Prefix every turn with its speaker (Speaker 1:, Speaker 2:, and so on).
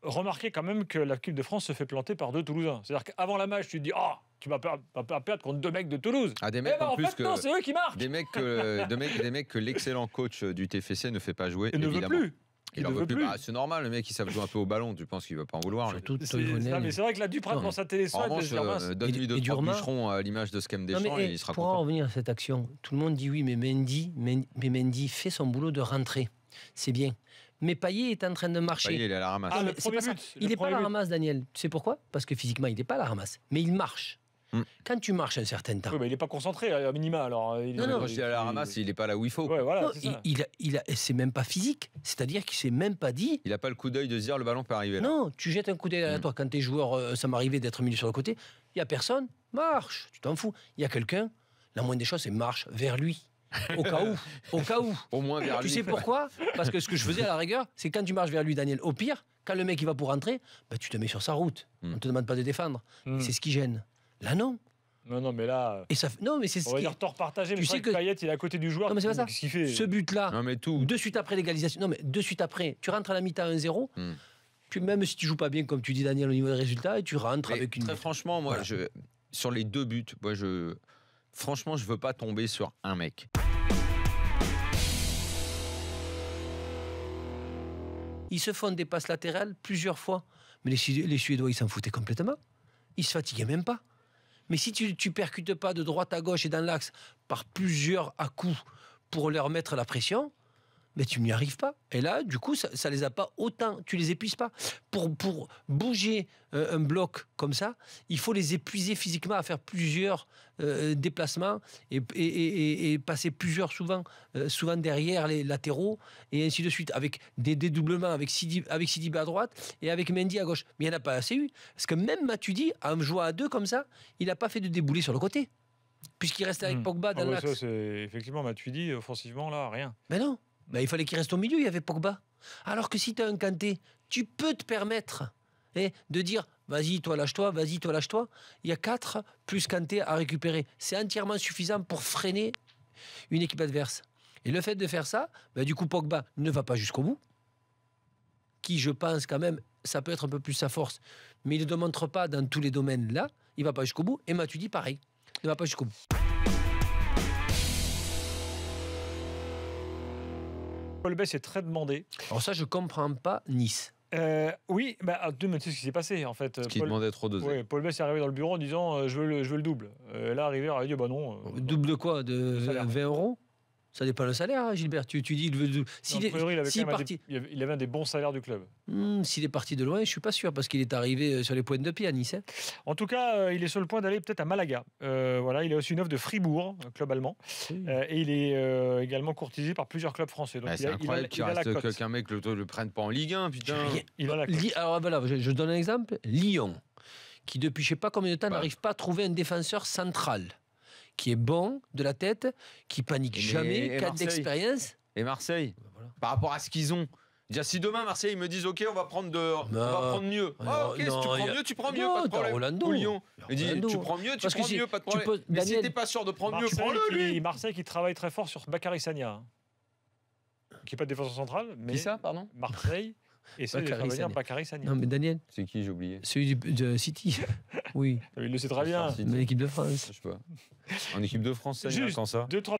Speaker 1: remarquez quand même que l'équipe de France se fait planter par 2 Toulousains. C'est-à-dire qu'avant la match, tu te dis « Oh, tu vas pas perdre contre 2 mecs de Toulouse ».
Speaker 2: Ah, des mecs en plus
Speaker 1: fait, non, c'est eux qui marquent.
Speaker 2: des mecs que l'excellent coach du TFC ne fait pas jouer.
Speaker 1: Il ne veut plus.
Speaker 2: Il ne veut plus. Bah, c'est normal, le mec, il savent jouer un peu au ballon. Tu penses qu'il ne va pas en vouloir.
Speaker 1: Mais c'est vrai que là, Duprat, dans sa télé,
Speaker 2: en revanche, donne-lui 2-3 bûcherons à l'image de Scam Deschamps et il sera
Speaker 3: content. Pour en revenir à cette action, tout le monde dit oui, mais Mendy fait son boulot de rentrée. C'est bien. Mais Payet est en train de marcher.
Speaker 2: Payet, il est à la ramasse.
Speaker 1: Ah, le premier but.
Speaker 3: Il n'est pas à la ramasse, Daniel. Tu sais pourquoi? Parce que physiquement, il n'est pas à la ramasse. Mais il marche. Quand tu marches un certain temps.
Speaker 1: Oui, mais il n'est pas concentré à minima. Alors,
Speaker 2: quand je dis à la ramasse, il n'est pas là où il faut.
Speaker 1: Ouais, voilà,
Speaker 3: non, c'est même pas physique. C'est-à-dire qu'il ne s'est même pas dit.
Speaker 2: Il n'a pas le coup d'œil de se dire le ballon peut arriver là.
Speaker 3: Non, tu jettes un coup d'œil à toi quand tu es joueur. Ça m'arrivait d'être milieu sur le côté. Il n'y a personne. Marche. Tu t'en fous. Il y a quelqu'un. La moindre des choses, c'est marche vers lui. Au cas où.
Speaker 2: Au moins vers lui.
Speaker 3: Tu sais pourquoi? Parce que ce que je faisais à la rigueur, c'est quand tu marches vers lui, Daniel, au pire, quand le mec il va pour rentrer, bah, tu te mets sur sa route. On ne te demande pas de défendre. C'est ce qui gêne. Là, non.
Speaker 1: Non, mais là.
Speaker 3: Et ça, non, mais c'est ce
Speaker 1: on va dire tort partagé, mais tu sais que Payet, il est à côté du joueur.
Speaker 3: Non, mais c'est pas ça.
Speaker 1: Qu'est-ce fait
Speaker 3: ce but-là,
Speaker 2: tout.
Speaker 3: de suite après l'égalisation, de suite après, tu rentres à la mi-temps 1-0. Même si tu joues pas bien, comme tu dis, Daniel, au niveau des résultats, et tu rentres avec une.
Speaker 2: Très franchement, moi, sur les 2 buts, franchement, je veux pas tomber sur un mec.
Speaker 3: Ils se font des passes latérales plusieurs fois. Mais les Suédois, ils s'en foutaient complètement. Ils se fatiguaient même pas. Mais si tu percutes pas de droite à gauche et dans l'axe par plusieurs à-coups pour leur mettre la pression, mais tu n'y arrives pas. Et là, du coup, ça les a pas autant. Tu les épuises pas. Pour bouger un bloc comme ça, il faut les épuiser physiquement à faire plusieurs déplacements et passer souvent derrière les latéraux et ainsi de suite, avec des dédoublements avec Sidibé à droite et avec Mendy à gauche. Mais il n'y en a pas assez eu. Parce que même Matuidi, en jouant à 2 comme ça, il n'a pas fait de déboulé sur le côté. Puisqu'il restait avec Pogba dans l'axe.
Speaker 1: Ça, c'est effectivement Matuidi, offensivement, là, rien.
Speaker 3: Mais non. Il fallait qu'il reste au milieu, il y avait Pogba. Alors que si tu as un Kanté, tu peux te permettre de dire vas-y, toi lâche-toi, vas-y, toi lâche-toi. Il y a 4 plus Kanté à récupérer. C'est entièrement suffisant pour freiner une équipe adverse. Et le fait de faire ça, du coup, Pogba ne va pas jusqu'au bout. Qui, je pense, quand même, ça peut être un peu plus sa force. Mais il ne démontre pas dans tous les domaines là. Il ne va pas jusqu'au bout. Et Matuidi, pareil. Il ne va pas jusqu'au bout.
Speaker 1: Paul Bess est très demandé.
Speaker 3: Alors ça, je comprends pas Nice.
Speaker 1: Oui, tu sais ce qui s'est passé en fait.
Speaker 2: Ce qui demandait trop d'oser.
Speaker 1: Oui, Paul Bess est arrivé dans le bureau en disant je veux le double. Là, arrivé, il a dit non.
Speaker 3: Double de quoi? De 20 €? Ça dépend le salaire, Gilbert. Tu dis il avait
Speaker 1: il avait un des bons salaires du club.
Speaker 3: S'il est parti de loin, je suis pas sûr parce qu'il est arrivé sur les pointes de pied à Nice.
Speaker 1: En tout cas, il est sur le point d'aller peut-être à Malaga. Il a aussi une offre de Fribourg, un club allemand, et il est également courtisé par plusieurs clubs français. Donc
Speaker 2: c'est incroyable qu'il reste qu'un mec le prenne pas en Ligue 1, putain.
Speaker 3: Il a la cote. Alors voilà, je donne un exemple. Lyon, qui depuis je sais pas combien de temps n'arrive pas à trouver un défenseur central. Qui est bon de la tête, qui panique jamais, qui a de l'expérience.
Speaker 2: Et Marseille, par rapport à ce qu'ils ont. Déjà, si demain Marseille ils me disent ok, on va prendre mieux. Ok, si tu prends mieux, tu prends mieux, pas de problème.
Speaker 3: Rolando.
Speaker 2: Ou Lyon. Il dit tu prends mieux, tu prends mieux, pas de problème. Mais si t'es pas sûr de prendre mieux, prends-le lui.
Speaker 1: Marseille qui travaille très fort sur Bakary Sagna, qui n'est pas de défenseur central, mais
Speaker 2: qui ça, pardon?
Speaker 1: Marseille. Et c'est Bakary Sagna.
Speaker 3: Non mais Daniel.
Speaker 2: C'est qui, j'ai oublié?
Speaker 3: Celui de City. Oui.
Speaker 1: Il le sait très bien.
Speaker 3: Mais l'équipe de France.
Speaker 2: Je sais pas. En équipe de France, ça,
Speaker 1: juste
Speaker 2: quand ça?
Speaker 1: 2-3